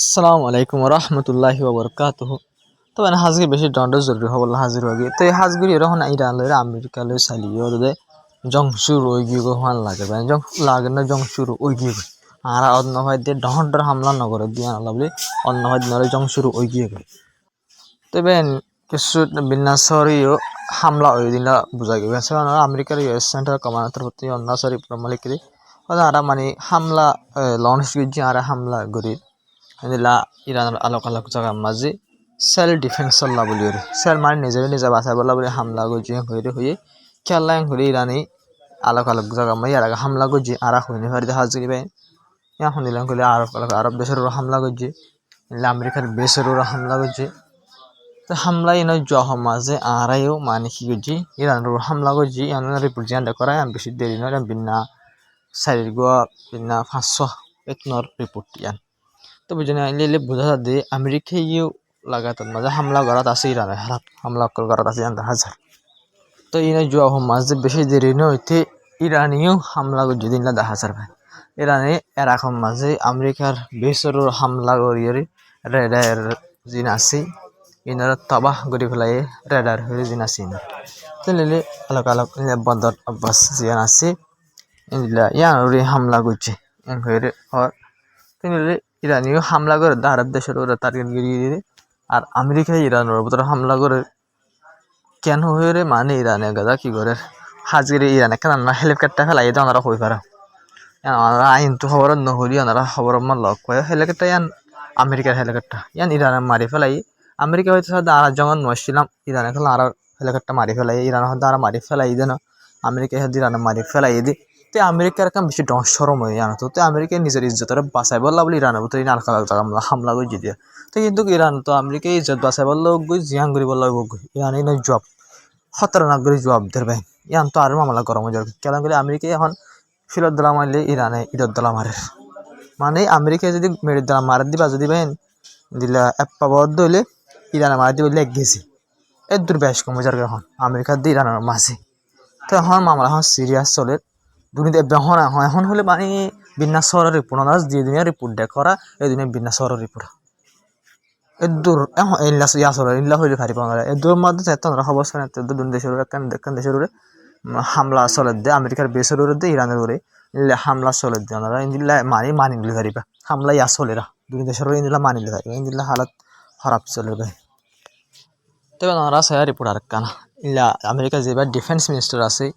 আসসালামু আলাইকুম রহমতুল্লাহি ওবরকাতুহু। তবে হাজগে বেশি দণ্ড জরুরি হবল হাজির হগে তো এই হাজগুড়ি এরকম ইরান লইরা আমেরিকা লই চালিয়ে ওদের জংশুর ওই গিয়ে হান লাগে জং লাগে না জংশুর ওই গিয়ে আর অন্য হয় দিয়ে ডহর হামলা নগরে দিয়ে আনলা বলে অন্য হয় নরে জংশুর ওই গিয়ে তবে কিছু বিন্যাসরিও হামলা ওই দিন বুঝা গেবে আমেরিকার ইউএস সেন্টার কমান্ডার প্রতি অন্য সরি প্রমালিকি আর মানে হামলা লঞ্চ গিয়ে আর হামলা গরি লা ইরানের আলোক আলোক জায়গা মাঝে সেল ডিফেন্স চল্লা বলি সেল মানে নিজে বাঁচাই বলা বলে হামলা গজি হয়ে খেলা হয়ে ইরানি আলোক আলোক জায়গা মাই আর হামলা গজি আর হইনি হয়ে হাজির ভাই এখন দিলাম কইলে আরব দেশের হামলা গজি আমেরিকার বেসের হামলা গজি তো হামলা ইনো জহ মাঝে আরাইও মানে কি গজি ইরানের হামলা গজি এমন রিপোর্ট জিয়ান করা বেশি দেরি নয় বিনা সাইড গোয়া বিনা 500 একনর রিপোর্ট ইয়ান তো বুঝে আইলে বোঝা যাবে আমেরিকা ইউ লাগাতার মাঝে হামলা করাত আছে ইরানে হামলা করাত আছে হাজার তো ইনে জোয়া মাঝে বেশি দেরি নইতে ইরানিও হামলা যেদিন না 10,000 ভাই ইরানে এরকম মাঝে আমেরিকার বেসর হামলা করিয়ে রেডার জিন আছে ইনার তবাহ করে ফেলাই রেডার হয়ে জিন আছে ইনার তো নিলে আলোক আলোক বন্দর আব্বাস জিয়ান আছে ইনলা ইয়ান হামলা করছে হয়ে তো নিলে ইরানিও হামলা করে আরব দেশের ওরা টার্গেট গিয়ে আর আমেরিকা ইরানের উপর হামলা করে কেন হয়ে রে মানে ইরানে গাদা কি করে হাজিরে ইরানে কেন না হেলিকপ্টার ফেলাই তো ওনারা হয়ে পারা ওনারা আইন তো খবর নহলি ওনারা খবর আমার লক কয় হেলিকপ্টার ইয়ান আমেরিকার হেলিকপ্টার ইয়ান ইরানে মারি ফেলাই আমেরিকা হয়তো সাথে আর যখন নছিলাম ইরানে খেলা আর হেলিকপ্টার মারি ফেলাই ইরান হয়তো আর মারি ফেলাই দেন আমেরিকা হয়তো ইরানে মারি ফেলাই দি তো আমেরিকার কাম বেশি সরম হয়ে জানো তো আমেরিকা নিজের ইজ্জতের বাঁচাই বললা বলে ইরানের ভিতরে হামলা করে দিয়ে তো কিন্তু ইরান তো আমেরিকার ইজ্জত বাঁচাই বললো গই জিয়াং করি বললো ইরান এই জব খতরনাক করে জবাব দের ভাই ইয়ান তো আর মামলা গরম হয়ে যাবে কেন করে আমেরিকা এখন ফিরত দলা মারলে ইরানে ইরত দলা মারে মানে আমেরিকা যদি মেরের দলা মার দিবা যদি ভাই দিলা এপ্পা বদ্ধ হইলে ইরানে মার দিবে লেগ গেছে এর দূর বেশ কম হয়ে যাবে এখন আমেরিকা দিয়ে ইরানের মাঝে তো এখন মামলা এখন সিরিয়াস চলে দুর্নীতি এখন হলে মানে বিন্যাস শহরের রিপোর্ট দিয়ে দিনের রিপোর্ট দেখ করা এই দিনে বিন্যাস শহরের রিপোর্ট এদূর এখন ইল্লা হইলে ভারি পাওয়া যায় এদূর মধ্যে চেতনরা খবর শুনে দেশের একখান দেশের হামলা চলে দে আমেরিকার বেসের দে ইরানের ওরে হামলা চলে দে ওনারা ইন্দিল্লা মানি নিলে পারিবা হামলা ইয়া চলেরা দুই দেশের ইন্দিল্লা মানিলে পারিবা ইন্দিল্লা হালত খারাপ চলে ভাই তবে ওনারা সায়া রিপোর্ট আর কানা ইল্লা আমেরিকার যেবার ডিফেন্স মিনিস্টার আছে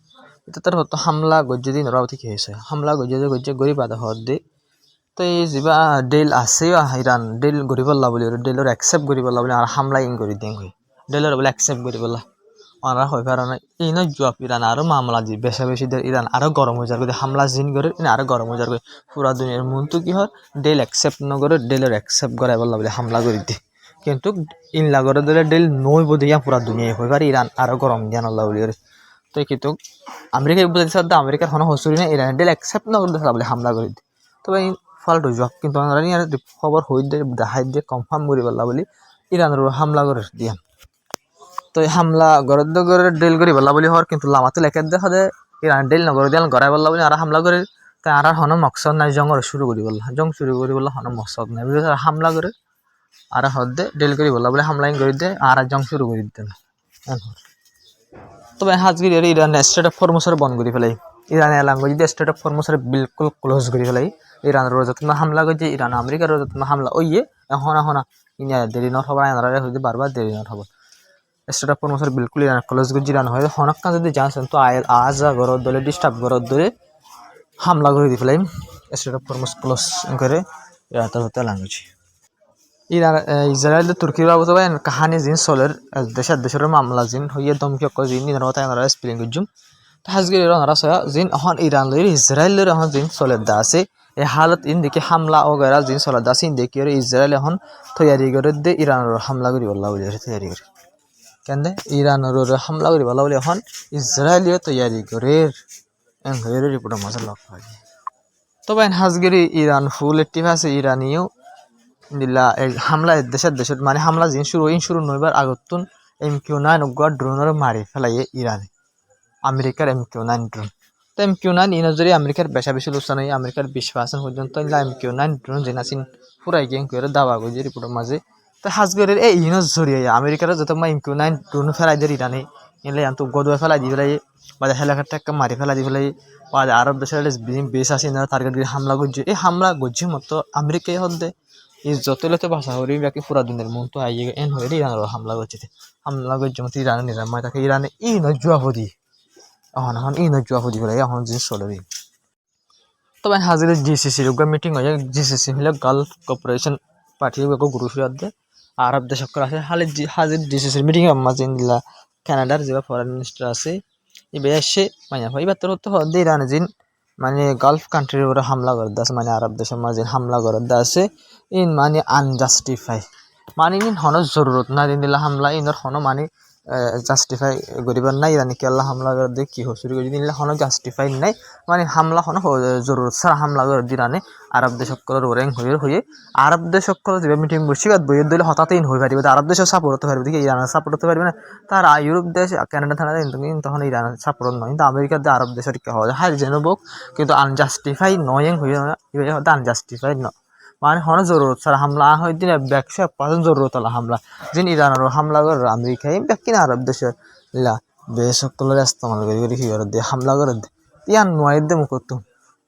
এটা তার হতো হামলা গজ্জে দিন ওরা ঠিক হয়েছে হামলা গজ্জে গরিব আদা হওয়ার দে তো এই যা ডেল আছে ইরান ডেল গরিব বলে ডেলর একসেপ্ট করি বলে আর হামলা ইন করে দিন হই ডেলর বলে একসেপ্ট করি বলা ওনারা হয়ে পারে না এই নয় জব ইরান আরো মামলা দি বেশি ইরান আরো গরম হয়ে যাবে হামলা জিন করে আরো গরম হয়ে যাবে পুরা দুনিয়ার মন তো কি হয় ডেল একসেপ্ট ন করে ডেলর একসেপ্ট করে বলে হামলা করে দি কিন্তু ইনলা করে দিলে ডেল নই বোধ পুরা দুনিয়ায় হয়ে পারে ইরান আরো গরম জ্ঞান আল্লাহ বলি তো কিন্তু আমেরিকায় বুঝতে আমেরিকার কোনো হসুরি না ইরান ডেল একসেপ্ট ন করে বলে হামলা করে দি তবে ফাল্টু জব কিন্তু খবর হই দেখাই দিয়ে কনফার্ম করি পারলা বলি ইরানের হামলা করে দিয়ান তো হামলা গড়ে ডেল করি পারলা বলি হওয়ার কিন্তু লামাতে লেখে দেখা দে ইরান ডেল নগর দিয়ান গড়াই পারলা বলি আর হামলা করে তাই আর হন মকসদ নাই জং শুরু করি বললা জং শুরু করি বললা হন মকসদ নাই হামলা করে আর হদে ডেল করি বললা বলে হামলা করে দে আর জং শুরু করে দিতে না তবে হাজগিরি ইরান স্টেট অফ ফরমোসর বন্ধ করে ফেলাই ইরানে এলাঙ্গ যদি স্টেট অফ ফরমোসর বিলকুল ক্লোজ করে ফেলাই ইরানের রোজাতমা হামলা করছে ইরান আমেরিকার রোজাতমা হামলা ওইয়ে এখন ইন্ডিয়া দেরি নট হবার আনারা হইতে বারবার দেরি নট হব স্টেট অফ ফরমোসর বিলকুল ইরান ক্লোজ করে ইরান হয় হনকা যদি জানছেন তো আজ ঘর দলে ডিস্টার্ব ঘর ধরে হামলা করে দি ফেলাই স্টেট অফ ফরমোস ক্লোজ করে ইরান হতে এলাঙ্গছি ইরান ইসরায়েল তুর্কির বাবদ কাহানি জিন চলের দেশের মামলা জিন হইয়ে দমকি অকল জিন ইরান কথা এনারা স্প্লিং করছুম হাজগির ওনারা সয়া জিন এখন ইরান লইর ইসরায়েল এখন জিন চলের দা আছে এই হালত ইন দেখি হামলা ওগেরা জিন চলের দা আছে ইন দেখি ইসরায়েল এখন তৈয়ারি করে দে ইরানের হামলা করি বললা বলি তৈয়ারি করে কেন ইরানের হামলা করি বললা বলি এখন ইসরায়েলিও তৈয়ারি করে রিপোর্ট মাঝে লক হয় তবে হাজগিরি ইরান ফুল একটিভ আছে ইরানিও দিল্লা হামলা দেশের মানে হামলা জিন শুরু নইবার আগতুন MQ-9 ড্রোনের মারি ফেলাইয়ে ইরানে আমেরিকার MQ-9 ড্রোন তো MQ-9 ইনজরি আমেরিকার বেশা বেশি লোকসান হয় আমেরিকার 20% পর্যন্ত MQ-9 ড্রোন জেনাসিন ফুরাই গেম করে দাবা গই যে রিপোর্টের মাঝে তো হাজগরের এই ইনজরি আমেরিকার যত MQ-9 ড্রোন ফেলাই দিয়ে ইরানে এলে আন্ত গদুয়া ফেলাই দি ফেলাই বা হেলিকপ্টার একটা মারি ফেলাই দি ফেলাই বা আরব দেশের বেশ আছে না টার্গেট দিয়ে হামলা করছে এই হামলা করছে মতো আমেরিকায় হদ্দে এই যতলেতে ভাষা হরি বাকি পুরা দিনের মন তো আইয়ে এন হয়ে ইরানের হামলা করছে হামলা করছে মতো ইরানে নিরাময় থাকে ইরানে এই নয় জুয়াফদি এখন এই নয় জুয়াফদি ফেলাই এখন জিনিস চলে দিই তবে হাজির GCC মিটিং হয়ে GCC হলে গালফ কর্পোরেশন পার্টি গুরু দে আরব দেশক আছে হালে হাজির GCC মিটিং মাঝে দিলা কানাডার যে ফরেন মিনিস্টার আছে এবার এসে মানে এবার তোর তো হদ্দে ইরানে জিন মানে গালফ কান্ট্রির উপরে হামলা করে আছে মানে আরব দেশের মাঝে হামলা করে আছে ইন মানে আনজাস্টিফাই মানে ইন হন জরুরত না দিলা হামলা ইনর হন মানে জাস্টিফাই করিবার নাই ইরানি কি আল্লাহ হামলা করে দিয়ে কি হসুরি করে দিলে হন জাস্টিফাই নাই মানে হামলা হন জরুরত ছাড়া হামলা করে দিরানে আরব দেশকলের ওরেং হয়ে আরব দেশকল যে মিটিং বসি বইয়ের দিলে হঠাৎ ইন হয়ে পারিবে আরব দেশও সাপোর্ট হতে পারবে দিকে ইরানের সাপোর্ট হতে পারবে না তার ইউরোপ দেশ কানাডা থানা তখন ইরানের সাপোর্ট নয় কিন্তু আমেরিকার দিয়ে আরব দেশের কি হয় হাই যেন বোক কিন্তু আনজাস্টিফাই নয়েং হয়ে হতে আনজাস্টিফাইড ন মানে হন জরুরত ছাড়া হামলা হয় দিন 100% জরুরত আলা হামলা যিনি ইরানের হামলা করে আমেরিকায় কিনা আরব দেশের বেশকলের ইস্তেমাল করে কি করে দিয়ে হামলা করে ইয়ান নয় দে মুখতুম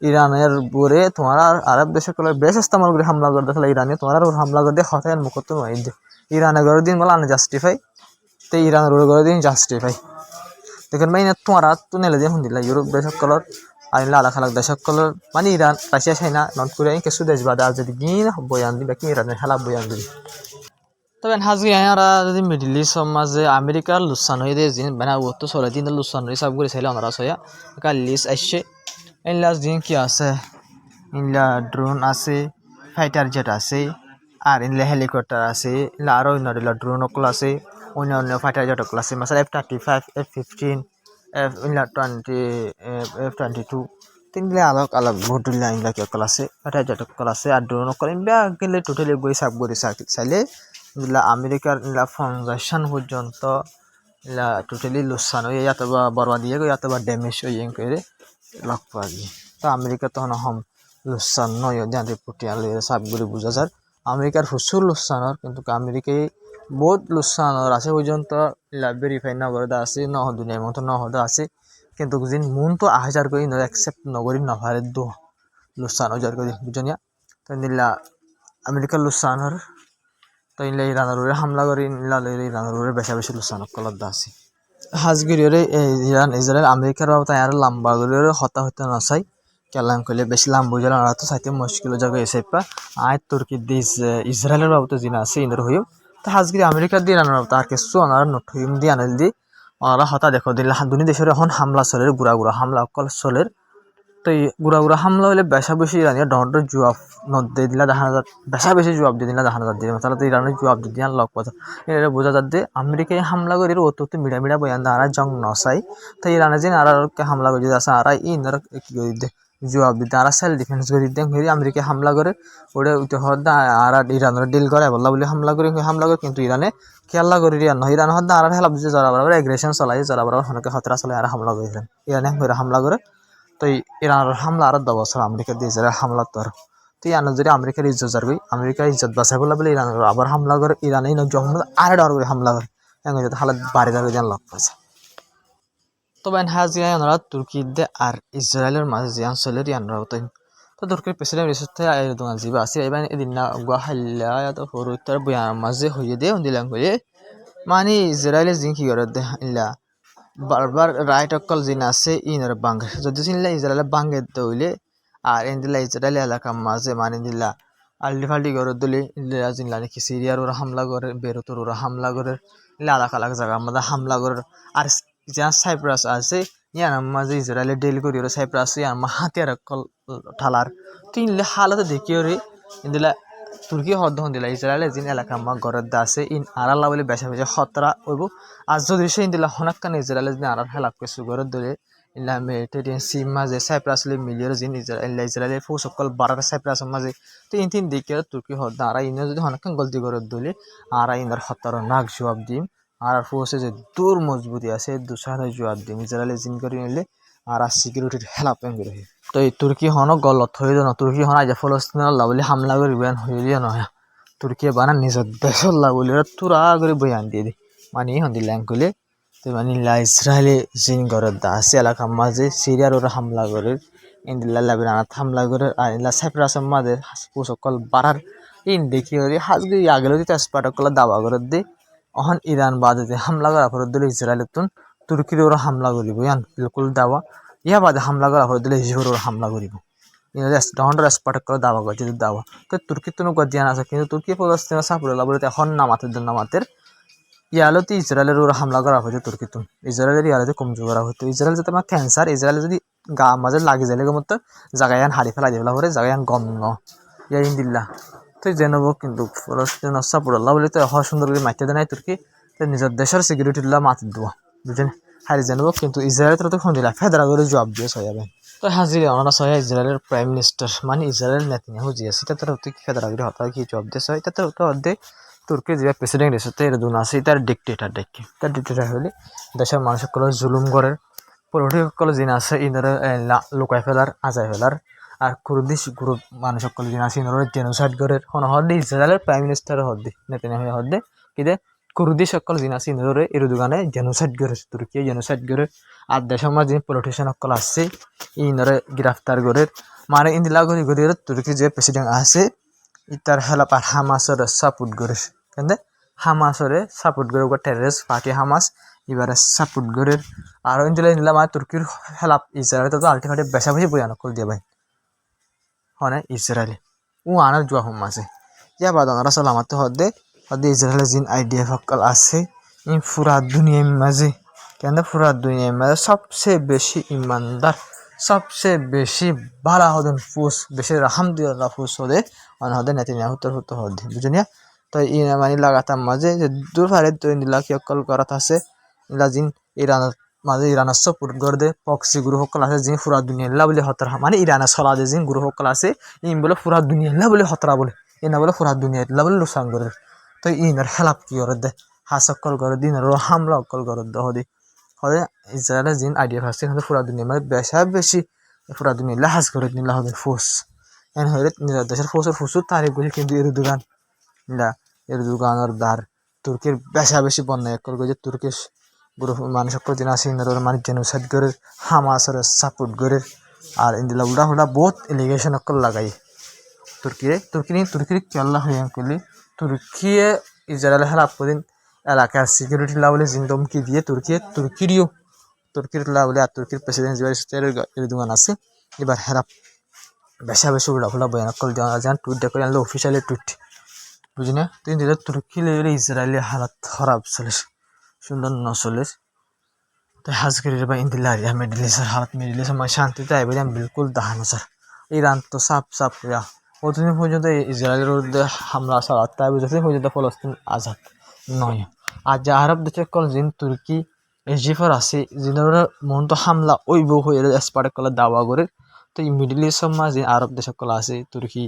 ইরানের উপরে তোমার আরব দেশকলের বেশ ইস্তেমাল করে হামলা করে দেখলে ইরানে তোমার হামলা করে দিয়ে হতায় মুখতুম নয় দে ইরানের করে দিন বলে আনজাস্টিফাই তো ইরানের করে দিন জাস্টিফাই দেখেন মানে তোমার তো নেলে দিয়ে শুনিলা ইউরোপ দেশকলের আইনলা আলাদা আলাদা দেশকলের মানে ইরান রাশিয়া চাইনা নর্থ কোরিয়া কিছু দেশ বাদে আর যদি গিয়ে বয়ান দিবে কি ইরানের খেলা বয়ান দিবে তবে হাজি আয়ারা যদি মিডল ইস্ট মাঝে আমেরিকার লুসান হয়ে দিয়ে জিন বানা ও তো চলে দিন লুসান হয়ে সব করে চাইলে ওনারা সয়া কাল লিস্ট আসছে এই লাস্ট দিন কি আছে ইনলা ড্রোন আছে ফাইটার জেট আছে আর ইনলা হেলিকপ্টার আছে ইনলা আরও অন্য ড্রোন অকল আছে অন্য অন্য ফাইটার জেট অকল আছে মাসাল F-35 F-15 ইনলা 20 F-22 তিনলে আলাদা আলাদা মডুলা ইনলা কি অকল আছে ফাইটার জেট অকল আছে আর ড্রোন অকল ইনবা গেলে টোটালি বই সব করে চাইলে ইলা আমেরিকার ইলা ফাউন্ডেশন পর্যন্ত ইলা টোটালি লুসান হয়ে অথবা বরবাদ দিয়ে গই অথবা ড্যামেজ হয়ে করে লক পাবি তো আমেরিকা তখন হম লুসান নয় জানতে পুটিয়ালে সবগুলি বোঝা যায় আমেরিকার প্রচুর লুসানর কিন্তু আমেরিকায় বহুত লুসানর আছে পর্যন্ত ইলা ভেরিফাই না করে আছে ন দুনিয়ার মতো ন হদা আছে কিন্তু যিন মন তো আহাজার করে অ্যাকসেপ্ট নগরী নভারে দো লুসান হাজার করে বুঝনিয়া তো নিলা আমেরিকার লুসানর তো ইনলা ইরানের হামলা করে ইনলা ইরানের বেশা বেশি লুসান কলার আছে হাজগিরিরে ইরান ইসরায়েল আমেরিকার বাবদ আর লম্বা করে হতা হতে না চাই কেলাম করলে বেশি লাম্বা বুঝাল আর তো চাইতে মুশকিল জায়গা এসে পা আয় তুর্কি দেশ ইসরায়েলের বাবদ জিনা আছে ইন্দ্র হইম তো হাজগিরি আমেরিকার দিয়ে ইরানের বাবদ আর কিছু ওনারা নট হইম দিয়ে আনেল দি ওনারা হতা দেখো দিলে দুনি দেশের এখন হামলা চলের গুড়া গুড়া হামলা অকল চলের তো এই গুড়া গুড়া হামলা হলে বেশা বেশি ইরানিয়া ডর জবাব নদে দিলা দেখা যায় বেশা বেশি জবাব দিয়ে দিলা দেখা যায় দিয়ে তাহলে তো ইরানের জবাব দিয়ে দিয়ান লক পাতা এটা বোঝা যাচ্ছে আমেরিকায় হামলা করে অত মিডা মিডা বয়ান আর জং নসাই তো ইরানে যে আর হামলা করে আছে আর ইনার কি করে দে জবাব দিতে আর সেল ডিফেন্স করে দেন ফেরি আমেরিকায় হামলা করে ওটা উঠে হদ্দা আর ইরানের ডিল করে বললা বলে হামলা করে কিন্তু ইরানে খেলা করে ইরান ইরান হদ্দা আর হেলা বুঝে যারা বরাবর এগ্রেশন চালাই যারা বরাবর অনেকে হতরা চালাই আর হামলা করে ইরানে হামলা করে তো ইরানের হামলা আর 10 বছর আমেরিকা দিয়ে হামলা তোর তো ইয়ানো যদি আমেরিকার ইজ্জত যার আমেরিকার ইজ্জত বাঁচাই বলে ইরানের আবার হামলা করে ইরানে যখন আর ডর করে হামলা করে এমন যাতে হালাত বাড়ি যাবে যেন লক পাইছে তবে হাজিয়া ইয়ানরা তুর্কিতে আর ইসরায়েলের মাঝে যে অঞ্চলের ইয়ানরা তো তুর্কির প্রেসিডেন্ট রিসেপ্টে এরদোগান জিবা আছে এবার এদিন না গুয়াহাল্লা তো হরুত্তর বয়ান মাঝে হইয়ে দে দিলাম করে মানে ইসরায়েলের জিন কি করে দে ইল্লা বারবার রাইট অকল জিন আছে ইনার বাঙ্গে যদি চিনলে ইসরায়েলে বাঙ্গে দইলে আর এন্দিলা ইসরায়েল এলাকা মাঝে মানে দিলা আল্টি ফাল্টি করে দিলে ইন্দিরা জিনলা নাকি সিরিয়ার ওরা হামলা করে বেরোতর ওরা হামলা করে আলাদা আলাদা জায়গার মধ্যে হামলা করে আর যা সাইপ্রাস আছে ইয়ার মাঝে ইসরায়েলে ডেল করি ওরা সাইপ্রাস ইয়ার হাতিয়ার অকল ঠালার তিনলে হালতে দেখি ওরে ইন্দিলা তুর্কি হদ্দ দিলা ইসরায়েলের জিন এলাকা মা গরদ আছে ইন আরাল্লা বলে বেশা বেশা খতরা হইব আর যদি সে দিলা হনাক্কান ইসরায়েলের জিন আরার হেলাক কিছু গরদ ধরে ইলা মেডিটেরিয়ান সি মাঝে সাইপ্রাস মিলিয়র জিন ইসরায়েলের ফু সকল বারার সাইপ্রাস মাঝে তো ইন তিন দিকে তুর্কি হদ্দ আর ইন যদি হনাক্কান গলতি গরদ দিলে আর ইনার হত্যার নাক জবাব দিম আর ফোর্সে যে দূর মজবুতি আছে দুসারে জবাব দিম ইসরায়েলের জিন করে নিলে আর সিকিউরিটির হেল্প করে তো এই তুর্কি হন গলত হয়ে যান তুর্কি হন আজ ফলস্তিনের বলে হামলা করবেন হয়ে দিয়ে নয় তুর্কি বানা নিজের দেশের বলে তুরা করে বয়ান দিয়ে দি মানে হন দিলাম কলে তো মানে ইসরায়েলে জিন করে আছে এলাকার মাঝে সিরিয়ার ওরা হামলা করে ইন্দিল্লা লেবাননত হামলা করে আর ইলা সাইপ্রাসের মাঝে পোসকল বাড়ার ইন দেখি হাজগে আগেলো দিতে স্পার্টকল দাবা করে দি অহন ইরান বাদে হামলা করা পর দিলে ইসরায়েলের তুর্কির ওরা হামলা করিব ইয়ান বিলকুল দাবা ইয়া বাদে হামলা করা পর দিলে ইসরায়েল ওরা হামলা করিব ডন্ডর স্পার্টকল দাবা করছে দাবা তো তুর্কির তো গদিয়ান আছে কিন্তু তুর্কি ফলস্তিনের সাপুরলা বলে এখন নামাতের ইয়ালতে ইসরায়েলের ওরা হামলা করা হয়েছে তুর্কিতুন ইসরায়েলের ইয়ালতে কমজোর করা হতো ইসরায়েল যাতে আমার ক্যান্সার ইসরায়েল যদি গা মাঝে লাগে যায় মতো জায়গায়ান হারি ফেলা দিয়ে ফেলা জায়গায়ান গম ন ইয়াইন দিল্লা তো জেনব কিন্তু ফলস্তিন সাপুরল্লাহ বলে তো হওয়া সুন্দর করে মাইতে দেয় তুর্কি তো নিজের দেশের সিকিউরিটিলা মাতি দেবো বুঝলেন হারি জানবো কিন্তু ইসরায়েলের তো শুনিলা ফেদরা করে জবাব দিয়ে সয়াবে তো হাজিরে ওনারা সয়া ইসরায়েলের প্রাইম মিনিস্টার মানে ইসরায়েল নেতানিয়াহু যে আছে তার তো কি ফেদরা করে হতা কি জবাব দিয়ে সয় তাতে তো অর্ধে তুর্কির যে প্রেসিডেন্ট এসে এরদুন আছে তার ডিক্টেটার হলে দেশের মানুষসকল জুলুম করে পলিটিকসকল যিনি আছে ইনারে লুকাই ফেলার আজাই ফেলার আর কুর্দিশ গ্রুপ মানুষসকল যিনি আছে ইনারে জেনোসাইড করে হদে ইসরায়েলের প্রাইম মিনিস্টার হদে নেতানিয়াহু হদে কিদে কুর্দিশ সকল যিনি আছে ইনারে এরদুগানে জেনোসাইড করে তুর্কি জেনোসাইড করে আর দেশের মাঝে যিনি পলিটিশিয়ান সকল আছে ইনারে গ্রেফতার করে মানে ইন্দিলা গরি গরি তুর্কি যে প্রেসিডেন্ট আছে ইতার হেল্প আর হামাসের সাপোর্ট করে কিন্তু হামাসরে সাপোর্ট করে টেররিস্ট পার্টি হামাস এবারে সাপোর্ট করে আর ইন্দিলা ইন্দিলা মানে তুর্কির হেল্প ইসরায়েল তো আলটিমেটলি বেশা বেশি বয়ান করে দিয়ে ভাই হনে ইসরায়েলি ও আনার জোয়া হুম আছে ইয়া বাদ ওনারা সালামাতে হদে ইসরায়েলের জিন আইডিয়া সকল আছে ই পুরা দুনিয়ার মাঝে কেন পুরা দুনিয়ার মাঝে সবচেয়ে বেশি ইমানদার সবচেয়ে বেশি ভালো হদেন ফুস বেশি আলহামদুলিল্লাহ ফুস হদে হদে নেতানিয়াহু হতে হদে বুঝুনিয়া তো ই মানে লাগাতার মাঝে যে দূর ফারে তো ইন্দিলা কি অকল করাত আছে ইলা জিন ইরানের মাঝে ইরানের সাপোর্ট করে দে পক্সি গুরু সকল আছে জিন পুরা দুনিয়া বলে হতরা মানে ইরানের সলা দে জিন গুরু সকল আছে ইন বলে পুরা দুনিয়া বলে হতরা বলে ইনা বলে পুরা দুনিয়া বলে লুসান করে তো ইনার হেল্প কি করে দে হাসকল করে দিন হামলা অকল করে দে হদে হদে ইসরায়েলের জিন আইডিয়া ফার্স্ট কিন্তু পুরা দুনিয়া মানে বেশি পুরা দুনিয়া লাহাজ করে নিলা হবে ফোর্স এন হয়ে নিজের দেশের ফোর্সের তারিফ করে কিন্তু এরদোগানের দ্বার তুর্কির বেশি বন্যায় করে যে তুর্কিশ গ্রুপ মানুষ সকল দিন আছে মানে জেনোসাইড করে হামাসের সাপোর্ট করে আর ইন্দিলা উল্টা হুল্টা বহুত এলিগেশন সকল লাগাই তুর্কির কেল্লা হয়ে করলে তুর্কিয়ে ইসরায়েল হেল্প করেন এলাকার সিকিউরিটি লাভলে জিন দমকি দিয়ে তুর্কির লাভলে আর তুর্কির প্রেসিডেন্ট এরদোগান আছে এবার হেল্প বেশি উল্টা ফুল্টা বয়ান কল দেওয়া টুইট করে আনলে অফিসিয়ালি টুইট বুঝি না তুই তুর্কি লেভেলে ইসরায়েলি হালাত খারাপ চলিস সুন্দর নচলিস তো হাজগিরির বা ইন্দিলারিয়া মিডল ইস্টের হালাত মিডল ইস্টের মানে শান্তিতে আইবে বিলকুল দাহানো স্যার ইরান তো সাপ ইয়া অতদিন পর্যন্ত ইসরায়েলের বিরুদ্ধে হামলা চালাত তাই যতদিন পর্যন্ত ফলস্তিন আজাদ নয় আর যে আরব দেশে কল জিন তুর্কি ইজিপ্টর আছে জিনের মন তো হামলা ওইব হয়ে এসপার্ট কলে দাওয়া করে তো এই মিডল ইস্টের মাঝে আরব দেশ সকল আছে তুর্কি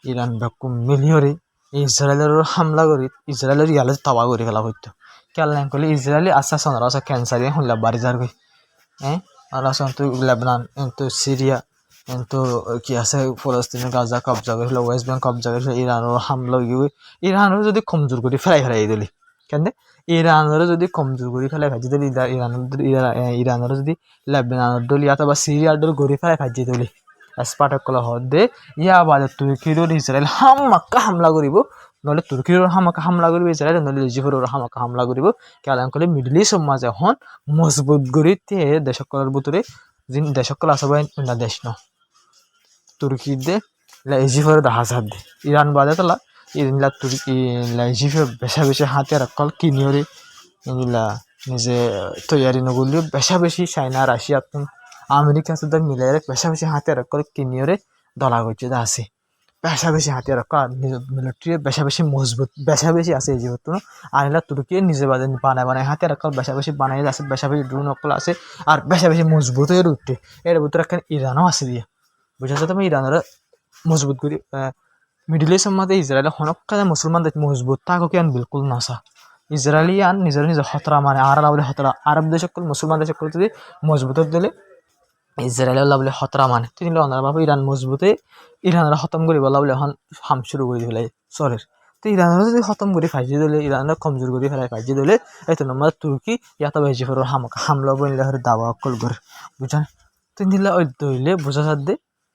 ইরান বেকুম মিলিয়রে ইসরায়েলের হামলা করি ইসরায়েলের ইয়ালে তাওয়া করে ফেলা হইতো খেয়াল নাই করলে ইসরায়েলি আস্তে আস্তে ক্যান্সার হলে বাড়ি যার গই আর তো লেবানন তো সিরিয়া তো কি আছে ফলস্তিনের গাজা কবজা করেছিল ওয়েস্ট ব্যাংক কবজা করেছিল ইরানের হামলা গিয়ে ইরানের যদি কমজোর করে ফেলাই দিলি কেন ইরানের যদি কমজোর করে ফেলাই ভাজি দিলি ইরানের যদি লেবাননের দল অথবা সিরিয়ার দল গড়ি ফেলাই ভাজি দিলি স্পার্টাকল হদে ইয়া বাদে তুর্কির ইসরায়েল হামলা করিব নহলে তুর্কির হামলা করিব ইসরায়েল নহলে ইজিপ্টর হামলা করিব কেন কলে মিডল ইস্ট সমাজ এখন মজবুত করি দেশকলের ভিতরে যিন দেশকল আছে অন্য দেশ ন তুর্কি দে ইজিপ্টর হাজার দে ইরান বাদে তোলা ইলা তুর্কি ইজিপ্টর বেশি হাতিয়ার কল কিনিয়রে ইলা নিজে তৈয়ারি নগরীয় বেশি চাইনা রাশিয়া আমেরিকা সাথে মিলাই বেশি হাতিয়ার কল কিনিয়রে দলা করছে আছে বেশি হাতিয়ার মিলিটারি বেশি মজবুত বেশি আছে ইজিপ্ট আর এলা তুর্কি নিজে বানায় হাতিয়ার কল বেশি বানাই আছে বেশি ড্রোন অকল আছে আর বেশি মজবুত হয়ে উঠে এর ভিতরে একটা ইরানও আছে দিয়ে বুঝা তুমি ইরানের মজবুত করি মিডল ইস্টের মধ্যে ইসরায়েলের হনকালে মুসলমান মজবুত থাকুক আন বিলকুল নাসা ইসরায়েলি আন নিজের হতরা মানে আরব হতরা আরব দেশ সকল মুসলমান দেশ সকল যদি মজবুত দিলে ইজৰাইলৰ বলে খতৰা মানে তিনিলে অনাৰ বাবে ইৰাণ মজবুতে ইৰাণৰ খতম কৰিব বলে এখন হাম শুরু করে দিলে চরের তো ইরানের যদি খতম করে ফাইজি দিলে ইরানের কমজোর করে ফেলায় ফাইজি দিলে এই তো নম্বর তুর্কি ইয়াতা বেজি ফেরোর হামলা বইলে হরে দাবা অকল করে বুঝছেন তিনদিলা ওই দইলে বোঝা যাচ্ছে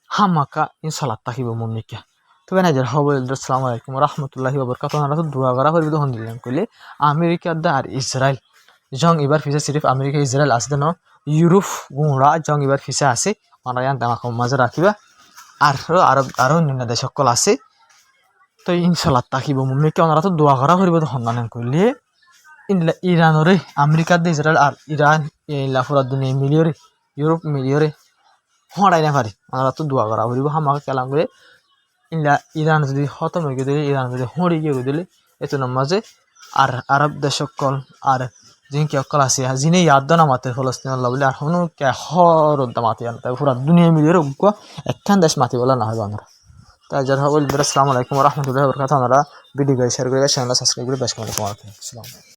হামাকা ইনশাল্লাহ তাকিব মমিকা তবে না যার হব আসসালামু আলাইকুম রহমতুল্লাহি ওবরকাতুহু আমরা তো দোয়া করা করবি তখন দিলাম কইলে আমেরিকার দা আর ইসরায়েল জং এবার ফিসা সিরিফ আমেরিকা ইসরায়েল আছে না ইউরোপ গুঁড়া জং এবার ফিসা আছে আমরা ইয়ান তামাক মাঝে রাখিবা আর আরব আরো অন্যান্য দেশ সকল আছে তো ইনশাল্লাহ তাকিব মমিকা ওনারা তো দোয়া করা করবি তখন নানান কইলে ইরানরে আমেরিকার দে ইসরায়েল আর ইরান ইলা পুরা দুনিয়া মিলিয়রে ইউরোপ মিলিয়রে হড়াই না পারি ওনারা তো দোয়া করা করিব হামাকে কেলাম করে ইরান যদি খতম হয়ে দিলে ইরান যদি হড়ি গিয়ে দিলে এত মাঝে আর আরব দেশ সকল আর যিনি কে অকল আছে যিনি ইয়াদ না মাতে ফলস্তিন বলে আর হনু কে হরদ মাতি আনতে পুরা দুনিয়া মিলিয়ে রোগ একখান দেশ মাতি বলা না হয় আমরা তাই যার হবল আসসালামু আলাইকুম রহমতুল্লাহি ওয়া বারাকাতুহু আমরা ভিডিও শেয়ার করে চ্যানেল সাবস্ক্রাইব করে বেশ করে আসসালাম